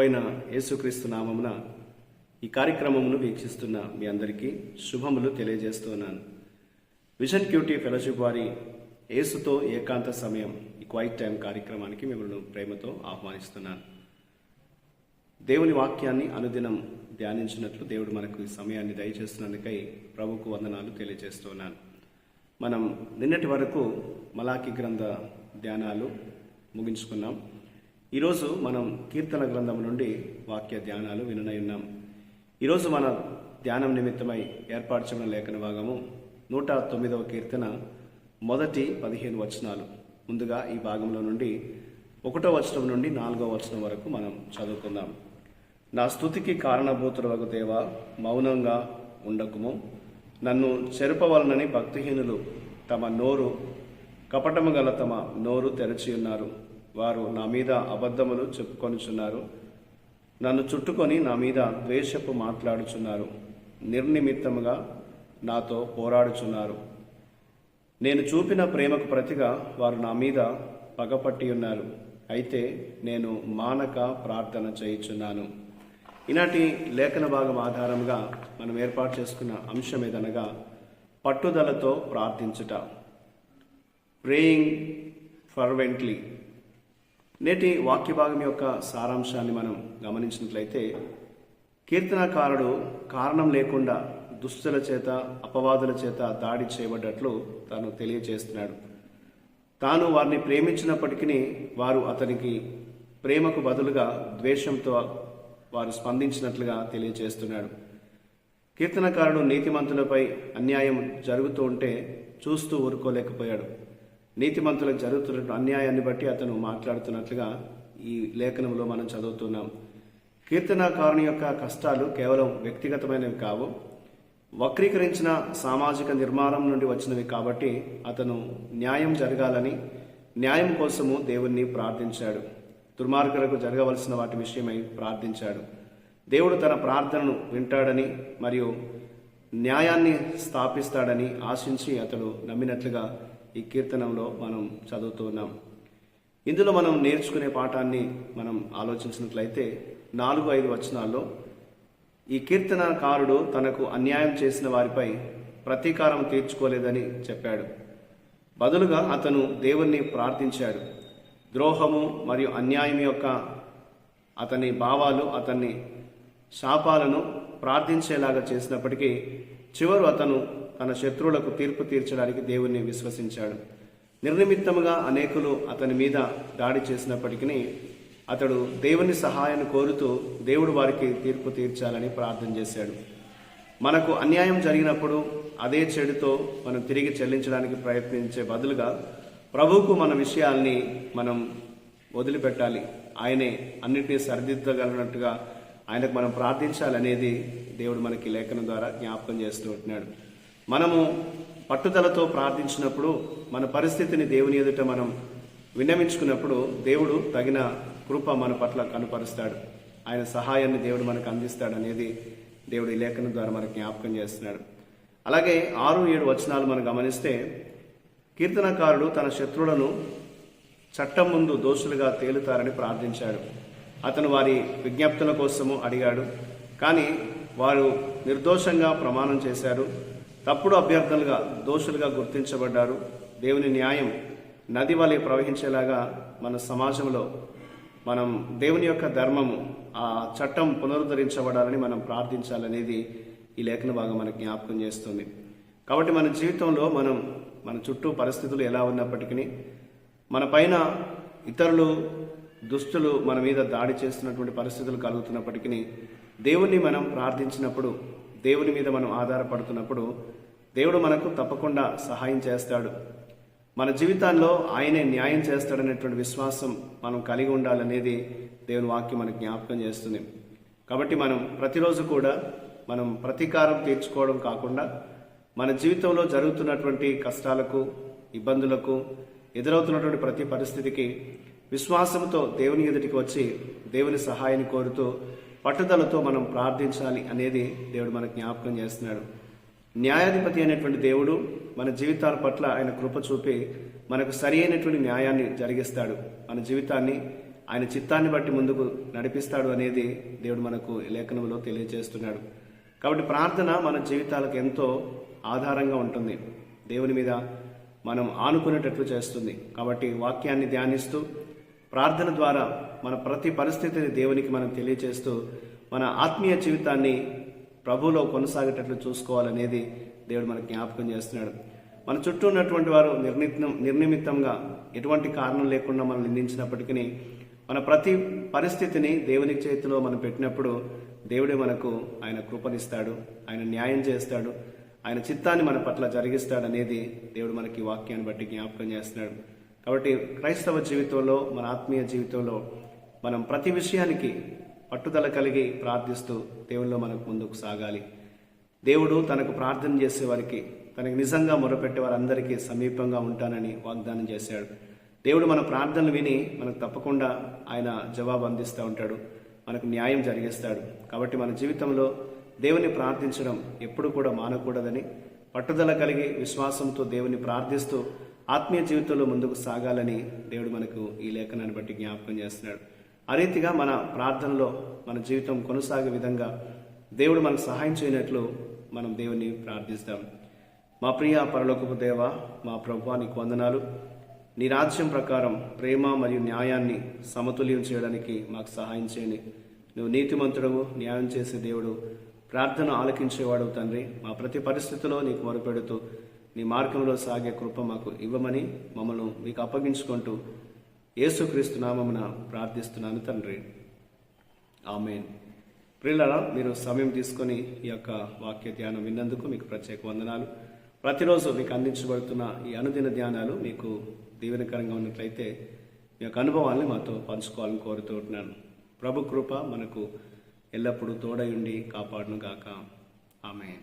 ప్రభువైన యేసుక్రీస్తు నామమున ఈ కార్యక్రమమును వీక్షిస్తున్న మీ అందరికీ శుభములు తెలియజేస్తున్నాను. విజన్ క్యూటీ ఫెలోషిప్ వారి యేసుతో ఏకాంత సమయం ఈ క్వైట్ టైం కార్యక్రమానికి మిమ్మల్ని ప్రేమతో ఆహ్వానిస్తున్నాను. దేవుని వాక్యాన్ని అనుదినం ధ్యానించినట్లు దేవుడు మనకు ఈ సమయాన్ని దయచేస్తున్నందుకై ప్రభువుకు వందనాలు తెలియజేస్తున్నాను. మనం నిన్నటి వరకు మలాకి గ్రంథ ధ్యానాలు ముగించుకున్నాం. ఈరోజు మనం కీర్తన గ్రంథం నుండి వాక్య ధ్యానాలు విననున్నాం. ఈరోజు మన ధ్యానం నిమిత్తమై ఏర్పరచిన లేఖన భాగము 109వ కీర్తన మొదటి 15 వచనాలు. ముందుగా ఈ భాగంలో నుండి 1వ వచనం నుండి 4వ వచనం వరకు మనం చదువుకుందాం. నా స్తుతికి కారణభూతుడవగు దేవా, మౌనంగా ఉండకుము. నన్ను చెరుపవలనని భక్తిహీనులు తమ నోరు కపటము గల తమ నోరు తెరచి ఉన్నారు. వారు నా మీద అబద్ధములు చెప్పుకొనుచున్నారు. నన్ను చుట్టుకొని నా మీద ద్వేషపు మాట్లాడుచున్నారు. నిర్నిమిత్తముగా నాతో పోరాడుచున్నారు. నేను చూపిన ప్రేమకు ప్రతిగా వారు నా మీద పగపట్టి ఉన్నారు. అయితే నేను మానక ప్రార్థన చేయుచున్నాను. ఈనాటి లేఖన భాగం ఆధారంగా మనం ఏర్పాటు చేసుకున్న అంశం ఏదనగా పట్టుదలతో ప్రార్థించుట, ప్రేయింగ్ ఫర్వెంట్లీ. నేటి వాక్య భాగం యొక్క సారాంశాన్ని మనం గమనించినట్లయితే, కీర్తనకారుడు కారణం లేకుండా దుష్టుల చేత అపవాదుల చేత దాడి చేయబడ్డట్లు తాను తెలియజేస్తున్నాడు. తాను వారిని ప్రేమించినప్పటికీ వారు అతనికి ప్రేమకు బదులుగా ద్వేషంతో వారు స్పందించినట్లుగా తెలియజేస్తున్నాడు. కీర్తనకారుడు నీతిమంతులపై అన్యాయం జరుగుతూ ఉంటే చూస్తూ ఊరుకోలేకపోయాడు. నీతిమంతులకు జరుగుతున్న అన్యాయాన్ని బట్టి అతను మాట్లాడుతున్నట్లుగా ఈ లేఖనంలో మనం చదువుతున్నాం. కీర్తనకారుని యొక్క కష్టాలు కేవలం వ్యక్తిగతమైనవి కావు, వక్రీకరించిన సామాజిక నిర్మాణం నుండి వచ్చినవి. కాబట్టి అతను న్యాయం జరగాలని, న్యాయం కోసము దేవుణ్ణి ప్రార్థించాడు. దుర్మార్గులకు జరగవలసిన వాటి విషయమై ప్రార్థించాడు. దేవుడు తన ప్రార్థనను వింటాడని మరియు న్యాయాన్ని స్థాపిస్తాడని ఆశించి అతడు నమ్మినట్లుగా ఈ కీర్తనంలో మనం చదువుతున్నాం. ఇందులో మనం నేర్చుకునే పాఠాన్ని మనం ఆలోచించినట్లయితే 4-5 వచనాల్లో ఈ కీర్తనకారుడు తనకు అన్యాయం చేసిన వారిపై ప్రతీకారం తీర్చుకోలేదని చెప్పాడు. బదులుగా అతను దేవుణ్ణి ప్రార్థించాడు. ద్రోహము మరియు అన్యాయం యొక్క అతని భావాలు అతన్ని శాపాలను ప్రార్థించేలాగా చేసినప్పటికీ చివరు అతను తన శత్రువులకు తీర్పు తీర్చడానికి దేవుణ్ణి విశ్వసించాడు. నిర్నిమిత్తముగా అనేకులు అతని మీద దాడి చేసినప్పటికీ అతడు దేవుని సహాయాన్ని కోరుతూ దేవుడు వారికి తీర్పు తీర్చాలని ప్రార్థన చేశాడు. మనకు అన్యాయం జరిగినప్పుడు అదే చెడుతో మనం తిరిగి చెల్లించడానికి ప్రయత్నించే బదులుగా ప్రభువుకు మన విషయాల్ని మనం వదిలిపెట్టాలి. ఆయనే అన్నిటినీ సరిదిద్దగలిగినట్టుగా ఆయనకు మనం ప్రార్థించాలనేది దేవుడు మనకి లేఖనం ద్వారా జ్ఞాపకం చేస్తూ ఉంటున్నాడు. మనము పట్టుదలతో ప్రార్థించినప్పుడు, మన పరిస్థితిని దేవుని ఎదుట మనం విన్నవించుకున్నప్పుడు దేవుడు తగిన కృప మన పట్ల కనుపరుస్తాడు. ఆయన సహాయాన్ని దేవుడు మనకు అందిస్తాడు అనేది దేవుడు ఈ లేఖనం ద్వారా మనకు జ్ఞాపకం చేస్తున్నాడు. అలాగే 6-7 వచనాలు మనం గమనిస్తే, కీర్తనకారుడు తన శత్రువులను చట్టం ముందు దోషులుగా తేలుతారని ప్రార్థించాడు. అతను వారి విజ్ఞప్తుల కోసము అడిగాడు. కానీ వారు నిర్దోషంగా ప్రమాణం చేశారు. తప్పుడు అభ్యర్థులుగా దోషులుగా గుర్తించబడ్డారు. దేవుని న్యాయం నది వలె ప్రవహించేలాగా మన సమాజంలో మనం దేవుని యొక్క ధర్మము, ఆ చట్టం పునరుద్ధరించబడాలని మనం ప్రార్థించాలనేది ఈ లేఖన భాగం మనకు జ్ఞాపకం చేస్తుంది. కాబట్టి మన జీవితంలో మన చుట్టూ పరిస్థితులు ఎలా ఉన్నప్పటికీ, మన పైన ఇతరులు దుష్టులు మన మీద దాడి చేస్తున్నటువంటి పరిస్థితులు కలుగుతున్నప్పటికీ దేవుణ్ణి మనం ప్రార్థించినప్పుడు, దేవుని మీద మనం ఆధారపడుతున్నప్పుడు దేవుడు మనకు తప్పకుండా సహాయం చేస్తాడు. మన జీవితాల్లో ఆయనే న్యాయం చేస్తాడనేటువంటి విశ్వాసం మనం కలిగి ఉండాలనేది దేవుని వాక్యం మనకు జ్ఞాపకం చేస్తుంది. కాబట్టి మనం ప్రతిరోజు కూడా మనం ప్రతీకారం తీర్చుకోవడం కాకుండా, మన జీవితంలో జరుగుతున్నటువంటి కష్టాలకు, ఇబ్బందులకు, ఎదురవుతున్నటువంటి ప్రతి పరిస్థితికి విశ్వాసంతో దేవుని ఎదుటికి వచ్చి దేవుని సహాయాన్ని కోరుతూ పట్టుదలతో మనం ప్రార్థించాలి అనేది దేవుడు మనకు జ్ఞాపకం చేస్తున్నాడు. న్యాయాధిపతి అయినటువంటి దేవుడు మన జీవితాల పట్ల ఆయన కృప చూపి మనకు సరి అయినటువంటి న్యాయాన్ని జరిగిస్తాడు. మన జీవితాన్ని ఆయన చిత్తాన్ని బట్టి ముందుకు నడిపిస్తాడు అనేది దేవుడు మనకు ఈ లేఖనంలో తెలియజేస్తున్నాడు. కాబట్టి ప్రార్థన మన జీవితాలకు ఎంతో ఆధారంగా ఉంటుంది, దేవుని మీద మనం ఆనుకునేటట్లు చేస్తుంది. కాబట్టి వాక్యాన్ని ధ్యానిస్తూ ప్రార్థన ద్వారా మన ప్రతి పరిస్థితిని దేవునికి మనం తెలియజేస్తూ మన ఆత్మీయ జీవితాన్ని ప్రభువులో కొనసాగేటట్లు చూసుకోవాలనేది దేవుడు మనకు జ్ఞాపకం చేస్తున్నాడు. మన చుట్టూ ఉన్నటువంటి వారు నిర్నిమిత్తంగా ఎటువంటి కారణం లేకుండా మనం నిందించినప్పటికీ మన ప్రతి పరిస్థితిని దేవుని చేతిలో మనం పెట్టినప్పుడు దేవుడే మనకు ఆయన కృపనిస్తాడు, ఆయన న్యాయం చేస్తాడు, ఆయన చిత్తాన్ని మన పట్ల జరిగిస్తాడు అనేది దేవుడు మనకి వాక్యాన్ని బట్టి జ్ఞాపకం చేస్తున్నాడు. కాబట్టి క్రైస్తవ జీవితంలో, మన ఆత్మీయ జీవితంలో మనం ప్రతి విషయానికి పట్టుదల కలిగి ప్రార్థిస్తూ దేవునిలో మనకు ముందుకు సాగాలి. దేవుడు తనకు ప్రార్థన చేసే వారికి, తనకు నిజంగా మొరపెట్టే వారందరికీ సమీపంగా ఉంటానని వాగ్దానం చేశాడు. దేవుడు మన ప్రార్థనలు విని మనకు తప్పకుండా ఆయన జవాబు అందిస్తూ ఉంటాడు, మనకు న్యాయం జరిగిస్తాడు. కాబట్టి మన జీవితంలో దేవుని ప్రార్థించడం ఎప్పుడు కూడా మానకూడదని, పట్టుదల కలిగి విశ్వాసంతో దేవుని ప్రార్థిస్తూ ఆత్మీయ జీవితంలో ముందుకు సాగాలని దేవుడు మనకు ఈ లేఖనాన్ని బట్టి జ్ఞాపకం చేస్తున్నాడు. ఆ రీతిగా మన ప్రార్థనలో మన జీవితం కొనసాగే విధంగా దేవుడు మనకు సహాయం చేయనట్లు మనం దేవుని ప్రార్థిస్తాం. మా ప్రియ పరలోకపు దేవ, మా ప్రభువా, నీకు వందనాలు. నీ రాజ్యం ప్రకారం ప్రేమ మరియు న్యాయాన్ని సమతుల్యం చేయడానికి మాకు సహాయం చేయండి. నువ్వు నీతిమంతుడవు, న్యాయం చేసే దేవుడు, ప్రార్థన ఆలకించేవాడు తండ్రి. మా ప్రతి పరిస్థితిలో నీకు మొరపెడుతూ నీ మార్గంలో సాగే కృప మాకు ఇవ్వమని మమ్మల్ని మీకు అప్పగించుకుంటూ యేసుక్రీస్తు నామమున ప్రార్థిస్తున్నాను తండ్రి, ఆమేన్. ప్రియులారా, మీరు సమయం తీసుకొని ఈ యొక్క వాక్య ధ్యానం విన్నందుకు మీకు ప్రత్యేక వందనాలు. ప్రతిరోజు మీకు అందించబడుతున్న ఈ అనుదిన ధ్యానాలు మీకు దీవెనకరంగా ఉన్నట్లయితే మీ యొక్క అనుభవాల్ని మాతో పంచుకోవాలని కోరుతూ ఉంటున్నాను. ప్రభు కృప మనకు ఎల్లప్పుడూ తోడయుండి కాపాడును గాక. ఆమేన్.